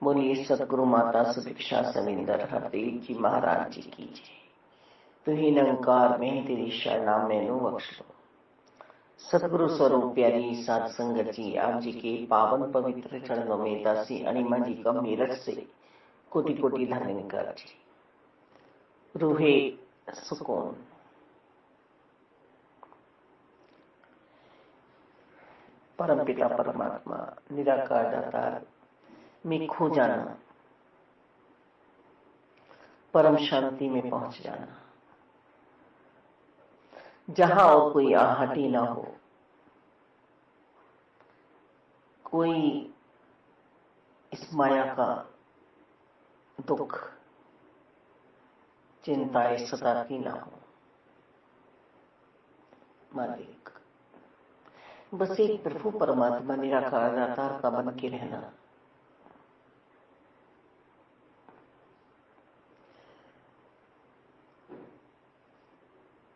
बोलिए सतगुरु माता सुभिक्षा सविंदर हरदेव जी महाराज जी की जय। तुही निरंकार में तेरी शरणा मैनू बख्श लो। सतगुरु स्वरूप प्यारी साध संगत जी, आप जी के पावन पवित्र चरणों में दासी अनिमा जी का मेरठ से कोटि कोटि धन्यवाद जी। रूहे सुकून। परम पिता परमात्मा निराकार दातार में खो जाना, परम शांति में पहुंच जाना, जहां और कोई आहट ना हो, कोई इस माया का दुख चिंताएं सताती ना हो। मालिक बस एक प्रभु परमात्मा निराकार दातार का बन के रहना।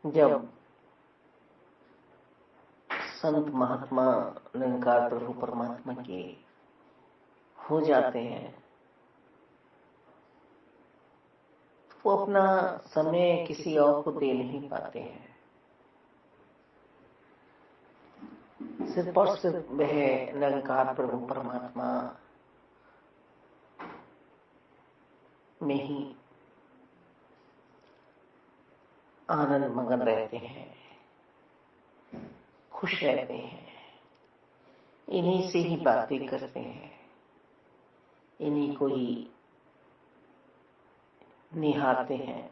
जब संत महात्मा निरंकार प्रभु परमात्मा के हो जाते हैं, वो अपना समय किसी और को दे नहीं पाते हैं। सिर्फ और सिर्फ वह निरंकार प्रभु परमात्मा में ही आनंद मगन रहते हैं, खुश रहते हैं, इन्हीं से ही बातें करते हैं, इन्हीं को ही निहारते हैं।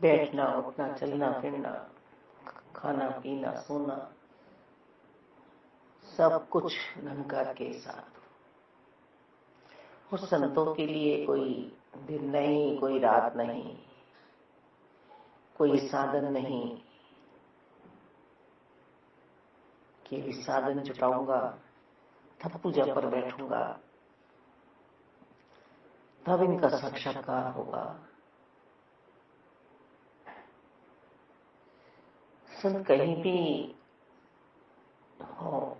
बैठना उठना चलना फिरना, खाना पीना सोना, सब कुछ निरंकार के साथ। और संतों के लिए कोई दिन नहीं, कोई रात नहीं, कोई साधन नहीं कि भी साधन जुटाऊंगा तब पूजा पर बैठूंगा, तब इनका साक्षात्कार होगा। संत कहीं भी हो,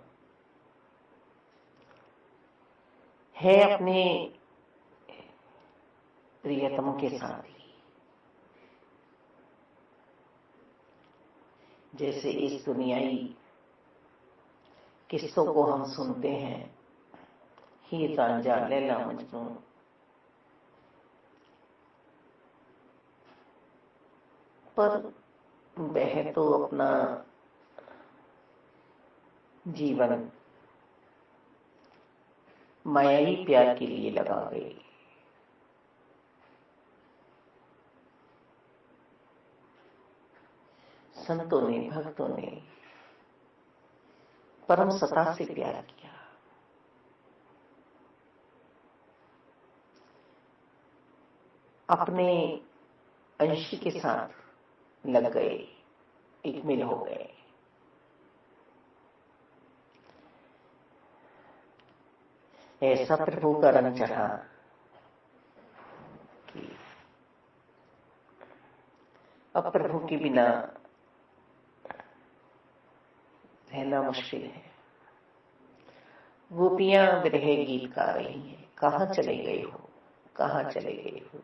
है अपने प्रियतम के साथ ही। जैसे इस दुनियाई किस्सों को हम सुनते हैं, हीर रांझा लैला मजनू, पर वह तो अपना जीवन मायावी प्यार के लिए लगा गई। संतों ने, भक्तों ने परम सत्ता से प्यार किया। अपने अंशी के साथ लग गए, एक मिल हो गए। ऐसा प्रभु का रंग चढ़ा कि अब प्रभु के बिना रहना मुश्किल है। गोपियां विरह गीत गा रही हैं, कहां चले गए हो, कहां चले गए हो,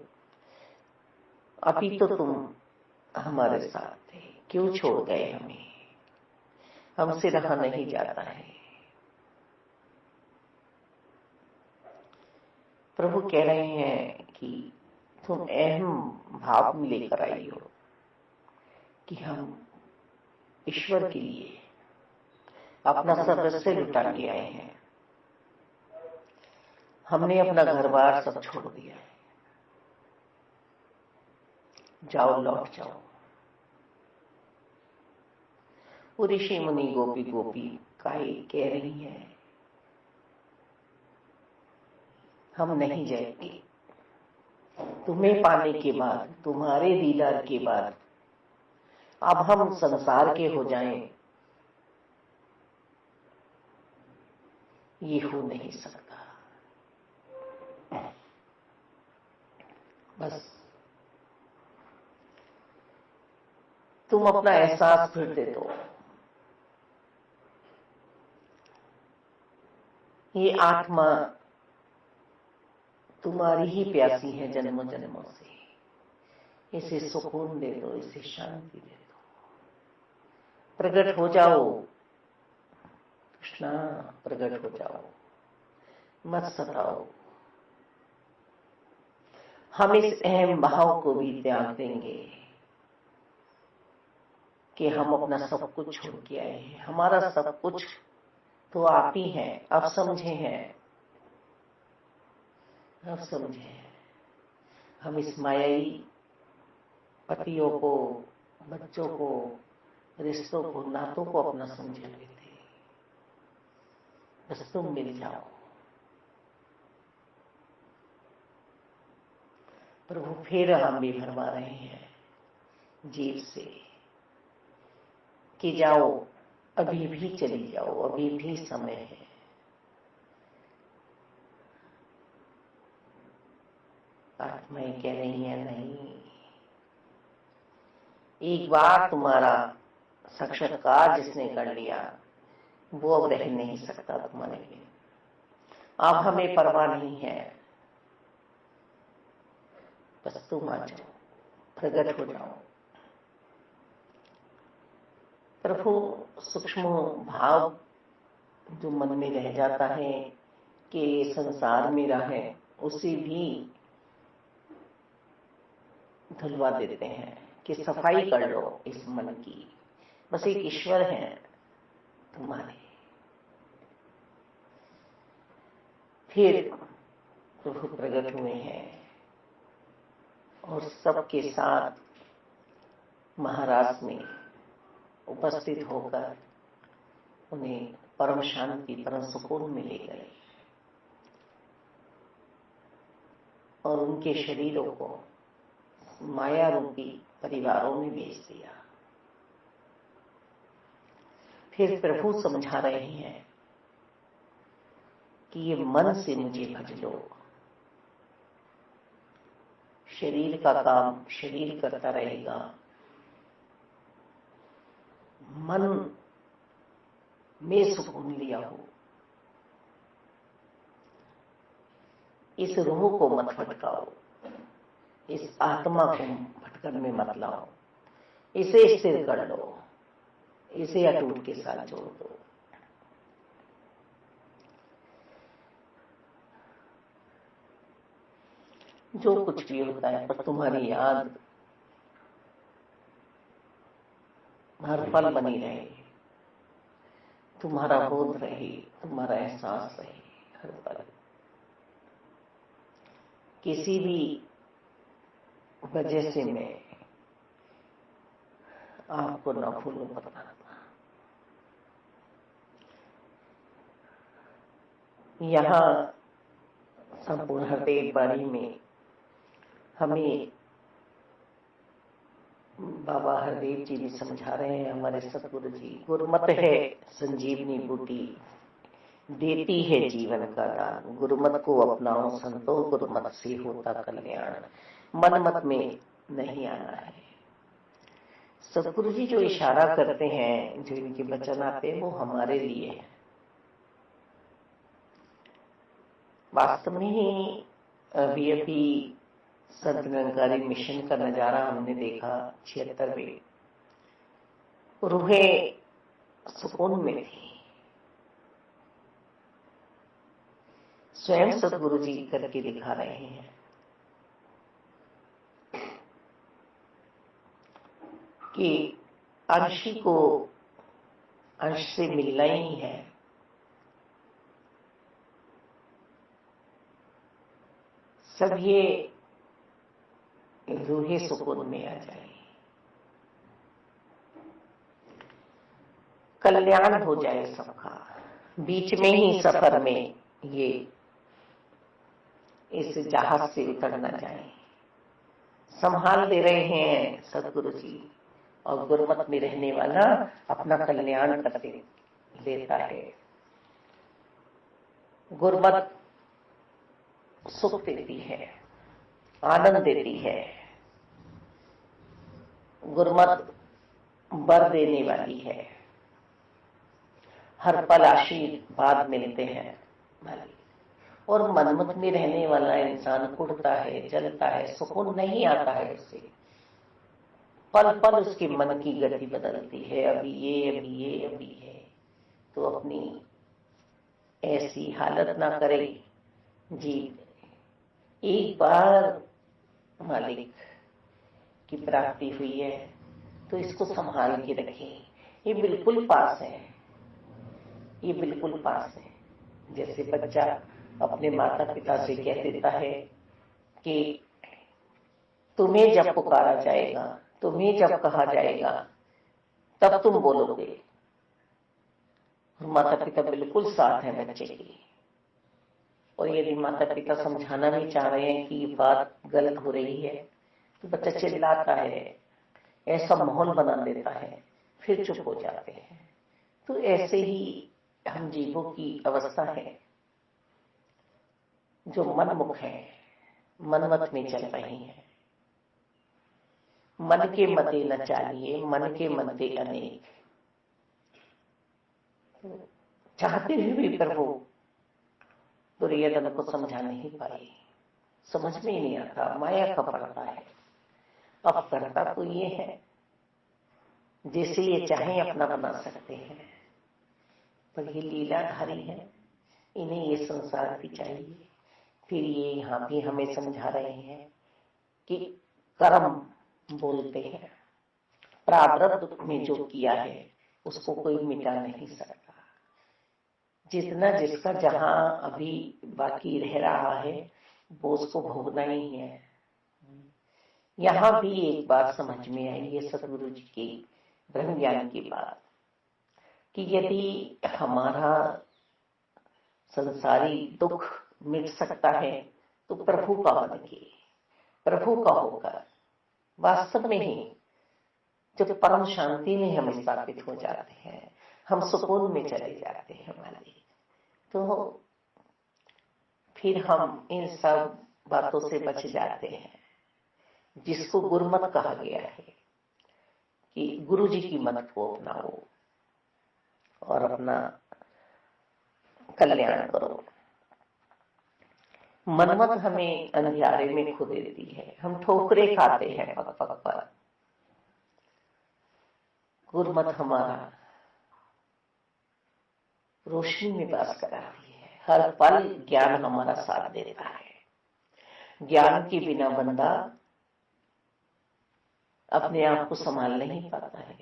अभी तो तुम हमारे साथ थे, क्यों छोड़ गए हमें, हमसे रहा नहीं जाता है। प्रभु कह रहे हैं कि तुम अहम भाव में लेकर आई हो कि हम ईश्वर के लिए अपना सर्वस्व लुटा के आए हैं। हमने अपना घर बार सब छोड़ दिया है, जाओ लौट जाओ। वो ऋषि मुनि गोपी गोपी काई कह रही है, हम नहीं जाएंगे। तुम्हें पाने के बाद, तुम्हारे दीदार के बाद अब हम संसार के हो जाएं, ये हो नहीं सकता। बस तुम अपना एहसास फिर दे दो। ये आत्मा तुम्हारी ही प्यासी है जन्मों जन्मों से। इसे सुकून दे दो, इसे शांति दे दो। प्रकट हो जाओ कृष्णा, प्रकट हो जाओ, मत सताओ। हम इस अहम भाव को भी त्याग देंगे कि हम अपना सब कुछ छोड़ के आए हैं। हमारा सब कुछ तो आप ही हैं। अब समझे हैं, अब समझे। हम इस मायाई पतियों को, बच्चों को, रिश्तों को, नातों को अपना समझे हुए थे। बस तुम मिल जाओ। प्रभु फिर हम भी भरवा रहे हैं जीव से कि जाओ, अभी भी चली जाओ, अभी भी समय है। आत्माएं कह रही है नहीं, एक बार तुम्हारा साक्षात्कार जिसने कर लिया वो अब रह नहीं सकता तुम्हारे लिए। अब हमें परवाह नहीं है, बस तुम आ जाओ, प्रकट हो जाओ। प्रभु सूक्ष्म भाव जो मन में रह जाता है कि संसार मेरा है, उसे भी धुलवा देते हैं कि सफाई कर लो इस मन की। बस एक ईश्वर है तुम्हारे। फिर प्रभु प्रकट हुए हैं और सबके साथ महाराज में उपस्थित होकर उन्हें परम शांति, परम सुकून में ले गए और उनके शरीरों को माया रूपी परिवारों में भेज दिया। फिर प्रभु समझा रहे हैं कि ये मन से मुझे भज लो। शरीर का काम शरीर करता रहेगा, मन में सुकून लिया हो। इस रूह को मत भटकाओ, इस आत्मा को भटकन में मत लाओ। इसे स्थिर कर लो, इसे अटूट के साथ जोड़ दो। जो कुछ भी होता है, पर तुम्हारी याद हर पल बनी रहे, तुम्हारा बोध रहे, तुम्हारा एहसास रहे हर पल। किसी भी वजह से मैं आपको न भूलूं परमात्मा। यहाँ संपूर्ण हृदय बाणी में हमें बाबा हरदेव जी भी समझा रहे हैं, हमारे सतगुरु जी। गुरुमत है संजीवनी बूटी, देती है जीवन का दान। गुरुमत को अपनाओ संतो, गुरुमत से होता कल्याण। मन मत में नहीं आना है। सतगुरु जी जो इशारा करते हैं, जो इनके वचन आते हैं, वो हमारे लिए है। वास्तव में ही अभी संत निरंकारी मिशन का नजारा हमने देखा। 76वें रूहें सुकून में थी। स्वयं सतगुरु जी करके दिखा रहे हैं कि अंशी को अंश से मिलना ही है। सब ये रूहें सुकून में आ जाए, कल्याण हो जाए सबका। बीच में ही सफर में ये इस जहाज से उतर न जाए। संभाल दे रहे हैं सतगुरु जी, और गुरुमत में रहने वाला अपना कल्याण करते लेता है। गुरुमत सुख देती है, आनंद देती है। गुरुमत वर देने वाली है। हर पल आशीर्वाद मिलते हैं। मालिक। और मनमत में रहने वाला इंसान कुढ़ता है, जलता है, सुकून नहीं आता है उसे। पल पल उसके मन की गति बदलती है, अभी ये, अभी ये, अभी है। तो अपनी ऐसी हालत ना करे जी। एक बार मालिक की प्राप्ति हुई है तो इसको संभाल के रखें। ये बिल्कुल पास है, ये बिल्कुल पास है। जैसे बच्चा अपने माता पिता से कह देता है कि तुम्हें जब पुकारा जाएगा, तुम्हें जब कहा जाएगा तब तुम बोलोगे। माता पिता बिल्कुल साथ हैं बच्चे की। और यदि माता पिता समझाना भी चाह रहे हैं कि ये बात गलत हो रही है तो बच्चा चिल्लाता है, ऐसा माहौल बना देता है, फिर चुप हो जाते हैं। तो ऐसे ही हम जीवों की अवस्था है जो मनमुख है, मनमत में चल रही है। मन के मते न चालिए, मन के मते अनेक। चाहते हुए भी प्रभु दुर्योधन को समझा नहीं पाई, समझ में ही नहीं आता। माया का पड़ता है। अब करता तो ये है जैसे ये चाहे अपना बना सकते हैं, पर ये लीलाधारी है, इन्हें ये संसार भी चाहिए। फिर ये यहाँ भी हमें समझा रहे हैं कि कर्म बोलते हैं, प्रारब्ध में जो किया है उसको कोई मिटा नहीं सकता। जितना जिसका जहां अभी बाकी रह रहा है वो उसको भोगना ही है। यहां भी एक बात समझ में आई है सतगुरु जी की ब्रह्म ज्ञान की बात, कि यदि हमारा संसारी दुख मिट सकता है तो प्रभु का बन के, प्रभु का होकर वास्तव में ही जब परम शांति में हम स्थापित हो जाते हैं, हम सुकून में चले जाते हैं मालिक, तो फिर हम इन सब बातों से बच जाते हैं जिसको गुरुमत कहा गया है कि गुरु जी की मत को अपनाओ और अपना कल्याण करो। मनमत हमें अंधियारे में खो देती है, हम ठोकरे खाते हैं पग पग पर। गुरुमत हमारा रोशनी में वास कराती है, हर पल ज्ञान हमारा साथ देता है। ज्ञान के बिना बंदा अपने आप को संभाल नहीं पाता है।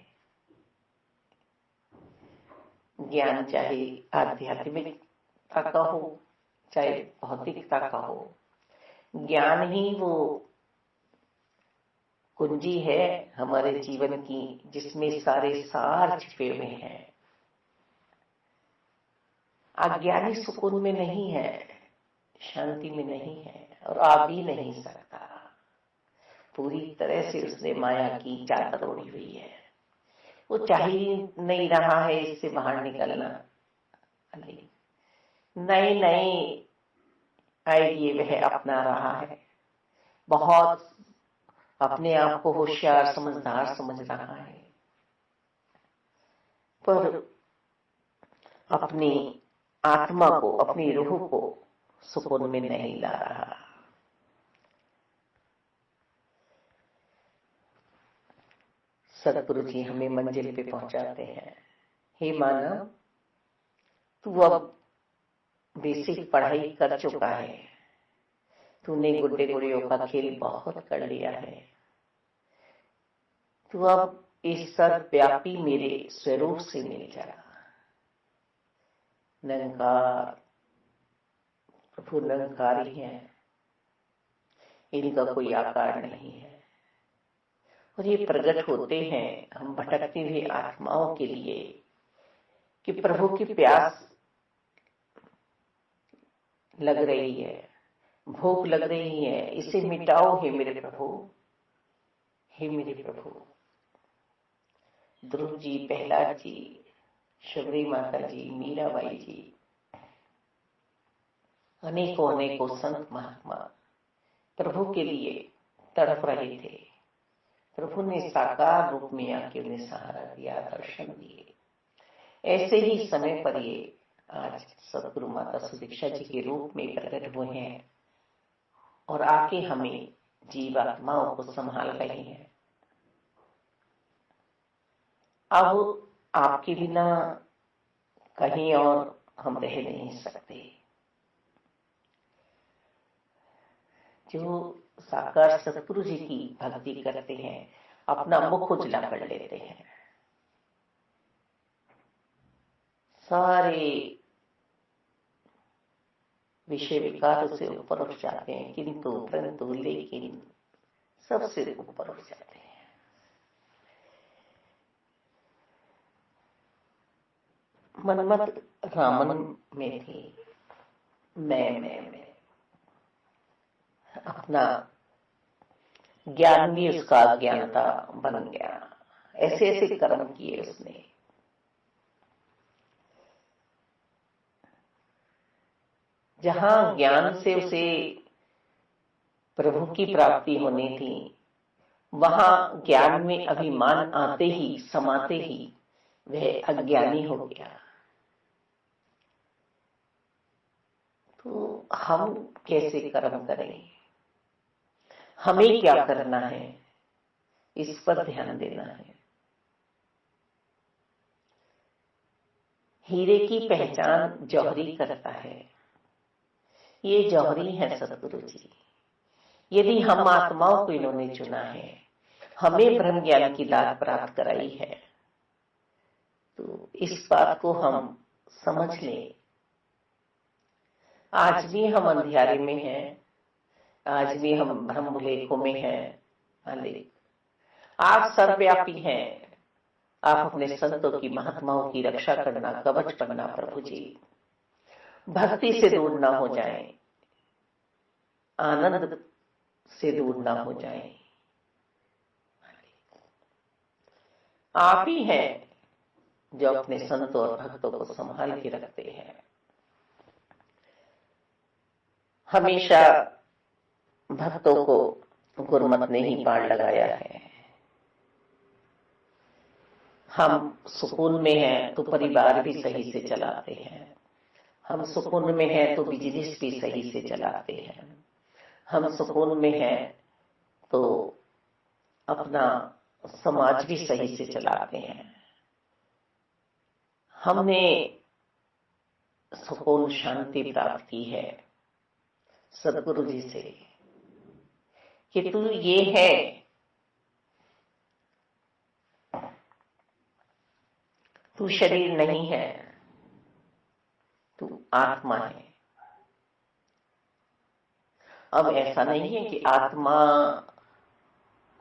ज्ञान चाहे आध्यात्मिकता का हो चाहे भौतिकता का हो, ज्ञान ही वो कुंजी है हमारे जीवन की जिसमें सारे सार छिपे हुए हैं। अज्ञानी सुकून में नहीं है, शांति में नहीं है और आ भी नहीं सकता। पूरी तरह से उसने माया की चादर ओढ़ी हुई है, वो चाह ही नहीं रहा है इससे बाहर निकलना। नए नए आइडिये वह अपना रहा है, बहुत अपने आप को होशियार समझदार समझ रहा है, पर अपनी आत्मा को, अपनी रूह को सुकून में नहीं ला रहा। सतगुरु जी हमें मंजिल पे पहुंचाते हैं। हे मानव, तू अब बेसिक पढ़ाई कर चुका है, तूने गुड्डे गुड़ियों का खेल बहुत कर लिया है, तू अब इस सर्वव्यापी मेरे स्वरूप से मिल जा। निरंकार प्रभु निरंकारी है, इनका कोई आकार नहीं है और ये प्रकट होते हैं हम भटकती हुई आत्माओं के लिए कि प्रभु की प्यास लग रही है, भूख लग रही है, इसे मिटाओ हे मेरे प्रभु, हे मेरे प्रभु। ध्रुव जी, प्रहलाद जी, शबरी माता जी, मीराबाई जी, अनेकों अनेकों संत महात्मा प्रभु के लिए तड़प रहे थे। प्रभु ने साकार रूप में आके उन्हें सहारा दिया, दर्शन दिए। ऐसे ही समय पर ये आज सदगुरु माता सुदीक्षा जी के रूप में प्रकट हुए हैं और आके हमें जीवात्माओं को संभाल रहे हैं। अब आपके बिना कहीं और हम रह नहीं सकते। जो साकार सतगुरु जी की भक्ति करते हैं अपना मुख उजला कर लेते हैं, सारे विषय विकारों से ऊपर उठ जाते हैं, किंतु परंतु लेकिन सबसे ऊपर उठ जाते हैं। मनमत रामन में थी, मैं अपना ज्ञान भी उसका अज्ञानता बन गया। ऐसे ऐसे कर्म किए उसने। जहां ज्ञान से उसे प्रभु की प्राप्ति होनी थी, वहां ज्ञान में अभिमान आते ही समाते ही वह अज्ञानी हो गया। तो हम कैसे कर्म करें, हमें क्या करना है, इस पर ध्यान देना है। हीरे की पहचान जौहरी करता है। ये जौहरी है सतगुरु जी। यदि हम आत्माओं को इन्होंने चुना है, हमें ब्रह्म ज्ञान की दात प्राप्त कराई है, तो इस बात को हम समझ लें। आज भी हम अंधियारे में हैं, आज भी हम ब्रह्म लेखों में हैं। आप सर्वव्यापी हैं। आप अपने संतों की महात्माओं की रक्षा करना, कवच बनना प्रभु जी। भक्ति से दूर ना हो जाएं, आनंद से दूर ना हो जाएं। आप ही हैं जो अपने संतों और भक्तों को संभाल के रखते हैं। हमेशा भक्तों को गुरुमत ने ही पार लगाया है। हम सुकून में हैं तो परिवार भी सही से चलाते हैं। हम सुकून में हैं तो बिजनेस भी सही से चलाते हैं। हम सुकून में हैं तो अपना समाज भी सही से चलाते हैं। हमने सुकून शांति प्राप्त की है सदगुरु जी से कि तू ये है, तू शरीर नहीं है, तू आत्मा है। अब ऐसा नहीं है कि आत्मा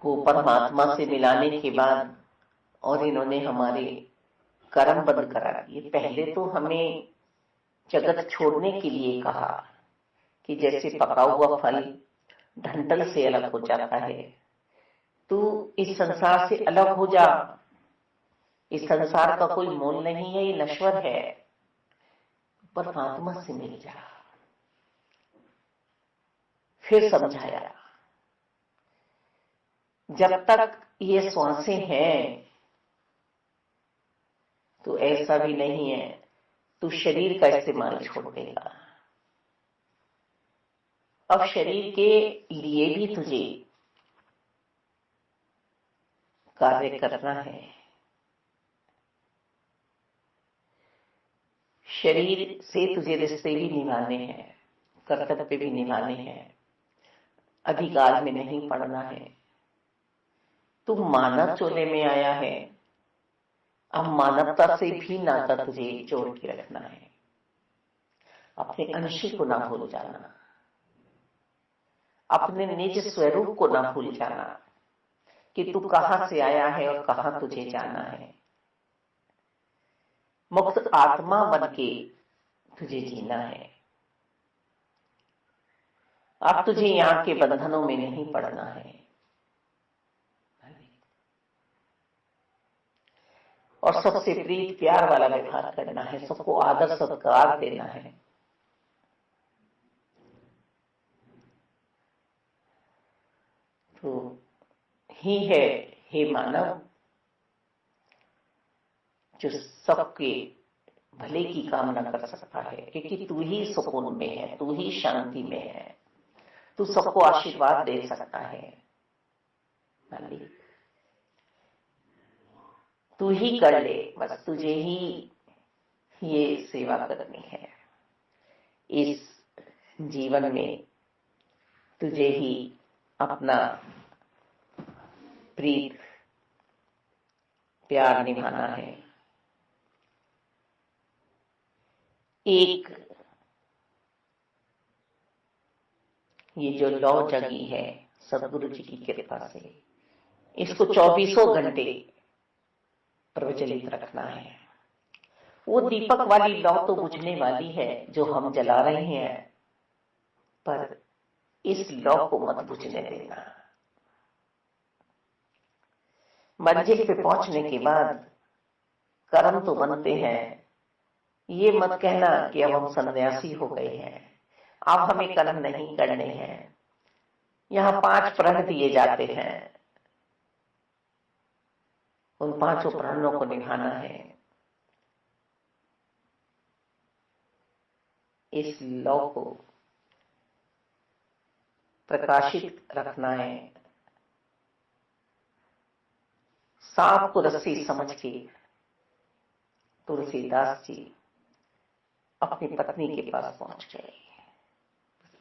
को परमात्मा से मिलाने के बाद और इन्होंने हमारे कर्म बंद करा दिए। पहले तो हमें जगत छोड़ने के लिए कहा कि जैसे पका हुआ फल डंठल से अलग हो जाता है, तू इस संसार से अलग हो जा। इस संसार का कोई मोल नहीं है, ये नश्वर है। परमात्मा से मिल जा। फिर समझाया, जब तक ये श्वासें हैं तो ऐसा भी नहीं है तू शरीर का इस्तेमाल छोड़ देगा। अब शरीर के लिए भी तुझे कार्य करना है। शरीर से तुझे रिश्ते भी निभाने हैं, कर्तव्य भी निभाने हैं, अधिकार में नहीं पड़ना है। तू मानव चोले में आया है, अब मानवता से भी नाता तुझे जोड़ के रखना है। अपने अंशी को ना भूल जाना, अपने निज स्वरूप को ना भूल जाना कि तू कहां से आया है और कहां तुझे जाना है। मुक्त आत्मा बन के तुझे जीना है। अब तुझे यहां के बंधनों में नहीं पड़ना है और सबसे प्रीत प्यार वाला व्यवहार करना है, सबको आदर सत्कार देना है। तो ही है हे मानव जो सबके भले की कामना कर सकता है, क्योंकि तू ही सुकून में है, तू ही शांति में है, तू सबको आशीर्वाद दे सकता है मालिक। तू ही कर ले, बस तुझे ही ये सेवा करनी है इस जीवन में, तुझे ही अपना प्रीत प्यार निभाना है। एक ये जो लौ जगी है सदगुरु जी की कृपा से, इसको 24 घंटे प्रज्वलित रखना है। वो दीपक वाली लौ तो बुझने वाली है जो हम जला रहे हैं, पर इस लौ को मत बुझने देना। मंजिल पे पहुंचने के बाद कर्म तो बनते हैं, ये मत कहना कि अब हम सन्यासी हो गए हैं, अब हमें कर्म नहीं करने हैं। यहाँ 5 प्रण दिए जाते हैं, उन 5 प्रणों को निभाना है। इस लौ को प्रकाशित रखना है। सांप को रस्सी समझ के तुलसीदास जी अपनी पत्नी के पास पहुंच गए।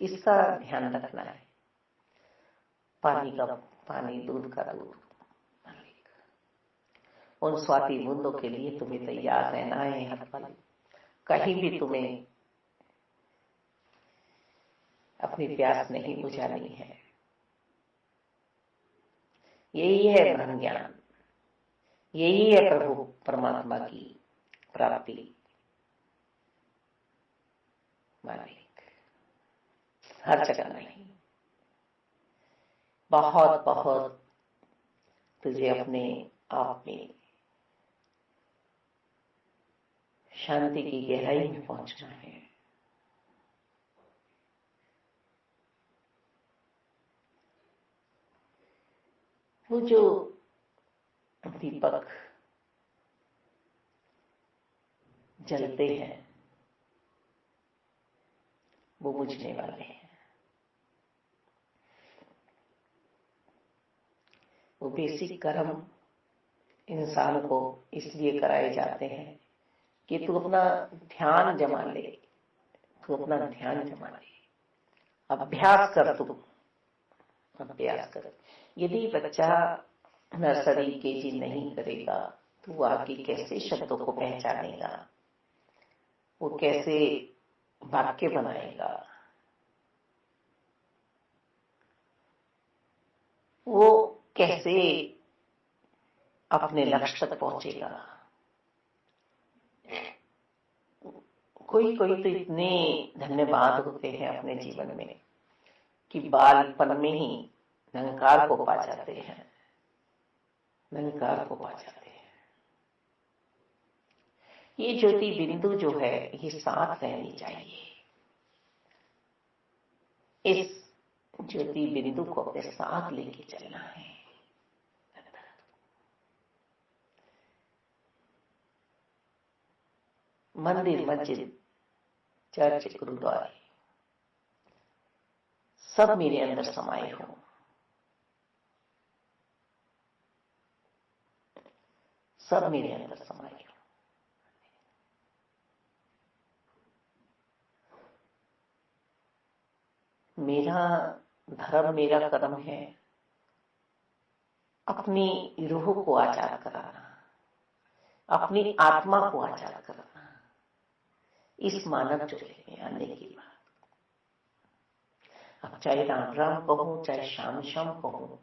इसका ध्यान रखना है। पानी का पानी, दूध का दूध। उन स्वाति बूंदों के लिए तुम्हें तैयार रहना है हर पल। कहीं भी तुम्हें अपनी प्यास नहीं बुझानी है। यही है ब्रह्म ज्ञान, यही है प्रभु परमात्मा की प्राप्ति मालिक। हर जगह नहीं, बहुत बहुत तुझे अपने आप में शांति की गहराई में पहुंचना है। वो जो दीपक जलते हैं वो बुझने वाले हैं। वो बेसिक कर्म इंसान को इसलिए कराए जाते हैं कि तू अपना ध्यान जमा ले, तू अपना ध्यान जमा ले। अभ्यास कर, तू अभ्यास कर। यदि बच्चा नर्सरी केजी नहीं करेगा तो आगे कैसे शब्दों को पहचानेगा, वो कैसे वाक्य बनाएगा, वो कैसे अपने लक्ष्य तक पहुंचेगा। कोई कोई तो इतने धन्यवाद होते हैं अपने जीवन में कि बालपन में ही निरंकार को पा जाते हैं, निरंकार को पा जाते हैं। ये ज्योति बिंदु जो है ये साथ रहनी चाहिए। इस ज्योति बिंदु को अपने साथ लेके चलना है। मंदिर, मस्जिद, चर्च, गुरुद्वारे सब मेरे अंदर समाये हो। सब मेरे अंदर समाये हो। मेरा धर्म, मेरा कर्म है अपनी रूह को आजाद कराना, अपनी आत्मा को आजाद कराना। इस मानव चोले में आने की बात, अब चाहे राम राम कहूं, चाहे श्याम श्याम कहूं,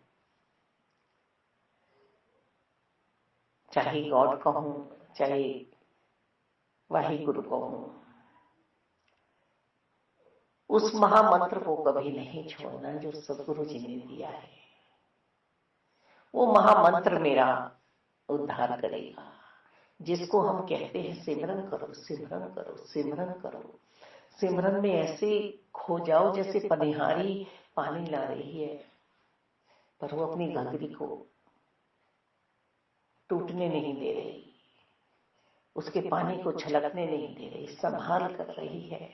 चाहे गॉड कहूं, चाहे वाहिगुरु कहूं, उस महामंत्र को कभी नहीं छोड़ना जो सदगुरु जी ने दिया है। वो महामंत्र मेरा उद्धार करेगा, जिसको हम कहते हैं सिमरन करो, सिमरन करो, सिमरन करो। सिमरन में ऐसे खो जाओ जैसे पनिहारी पानी ला रही है, पर वो अपनी घाघरी को टूटने नहीं दे रही। उसके पानी को छलकने नहीं दे रही, संभाल कर रही है।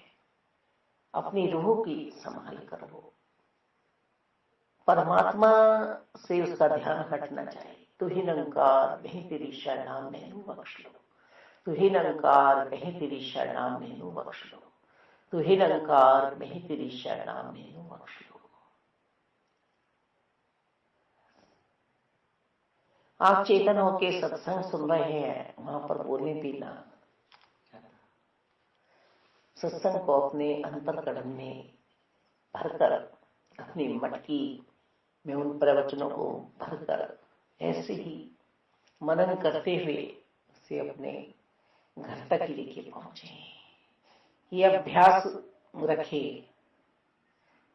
अपनी रूह की संभाल करो। परमात्मा से उसका ध्यान हटना चाहिए। तू ही निरंकार कहीं तेरी शरणाम मैनू बख्श लो। तू ही निरंकार कहीं तेरी शरणाम मैनू बख्श लो। तू ही निरंकार कहीं तेरी शरणाम मैनू बख्श लो। आप चेतन होके सत्संग सुन रहे हैं, वहां पर बोलने भी ना, सत्संग को अपने अंतःकरण में भरकर, अपनी मटकी में उन प्रवचनों को भरकर ऐसे ही मनन करते हुए उसे अपने घर तक लेके पहुंचे। ये अभ्यास रखे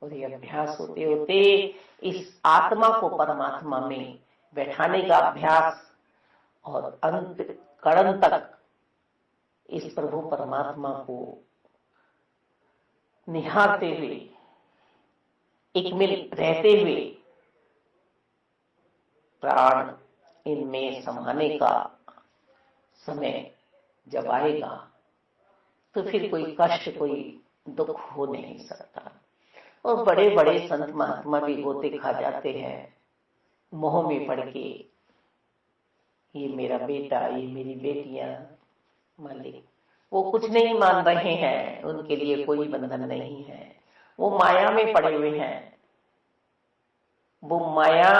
और ये अभ्यास होते होते इस आत्मा को परमात्मा में बैठाने का अभ्यास और अंत करण तक इस प्रभु परमात्मा को निहारते हुए, एक मिल रहते हुए प्राण इनमें समाने का समय जब आएगा तो फिर कोई कष्ट, कोई दुख हो नहीं सकता। और बड़े बड़े संत महात्मा भी होते खा जाते हैं मोह में पड़ के, ये मेरा बेटा, ये मेरी बेटियां, मालिक वो कुछ नहीं मान रहे हैं, उनके लिए कोई बंधन नहीं है, वो माया में पड़े हुए हैं, वो माया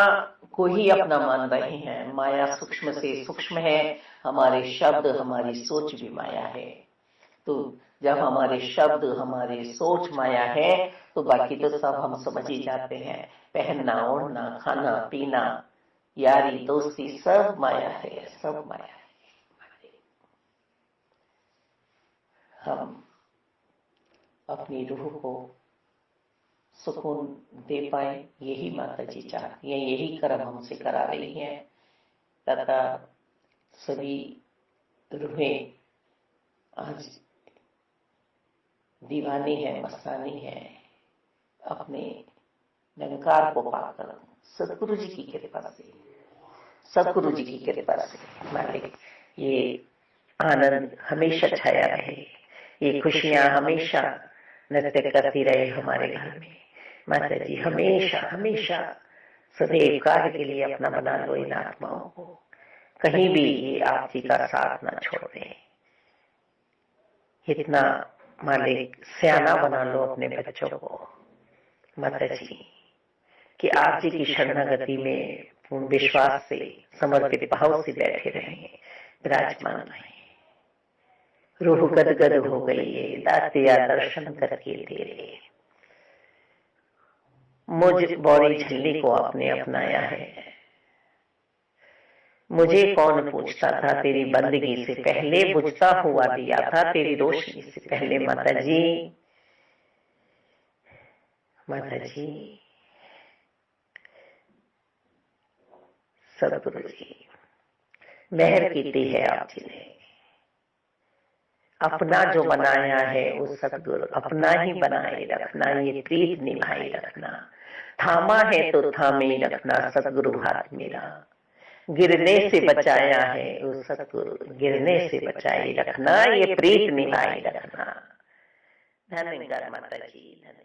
को ही अपना मान रहे हैं। माया सूक्ष्म से सूक्ष्म है, हमारे शब्द, हमारी सोच भी माया है। तो जब हमारे शब्द, हमारे सोच माया है तो बाकी तो सब हम समझ ही जाते हैं। पहनना, ओढ़ना, खाना पीना, यारी दोस्ती, सब माया है, सब माया है। हम अपनी रूह को सुकून दे पाए, यही माता जी चाहती हैं, यही कर्म हमसे करा रही हैं। तथा सभी रूहें आज दीवानी है, मस्तानी है अपने निरंकार को पाकर, सदगुरु जी की कृपा से, सदगुरु जी की कृपा से मालिक ये आनंद हमेशा छाया रहे, ये खुशियां हमेशा नृत्य करती रहे हमारे घर में। माता जी हमेशा हमेशा सदैव कार्य के लिए अपना बना लो इन आत्माओं को, कहीं भी ये आप जी का साथ ना छोड़ दें। इतना मालिक सियाना बना लो अपने बच्चों को माता जी, कि आप जी की शरणागति में पूर्ण विश्वास से, समर्पित भाव से बैठे रहें, विराजमान रहें। रूह गदगद हो गई है दातिया दर्शन करके तेरे, मुझ बौरी झल्ली को आपने अपनाया है। मुझे कौन पूछता था तेरी बंदगी से पहले, बुझता हुआ दिया था तेरी रोशनी से पहले। माता जी, माता जी, सदगुरु जी मेहर की है आप जी ने, अपना जो बनाया है वो सदगुरु अपना ही बनाए रखना, ये प्रीत निभाए रखना। थामा है तो थामे रखना सदगुरु हाथ मेरा, गिरने से बचाया है वो सदगुरु, गिरने से बचाए रखना, ये प्रीत निभाए रखना। धन्यवाद माता जी, धन्यवाद।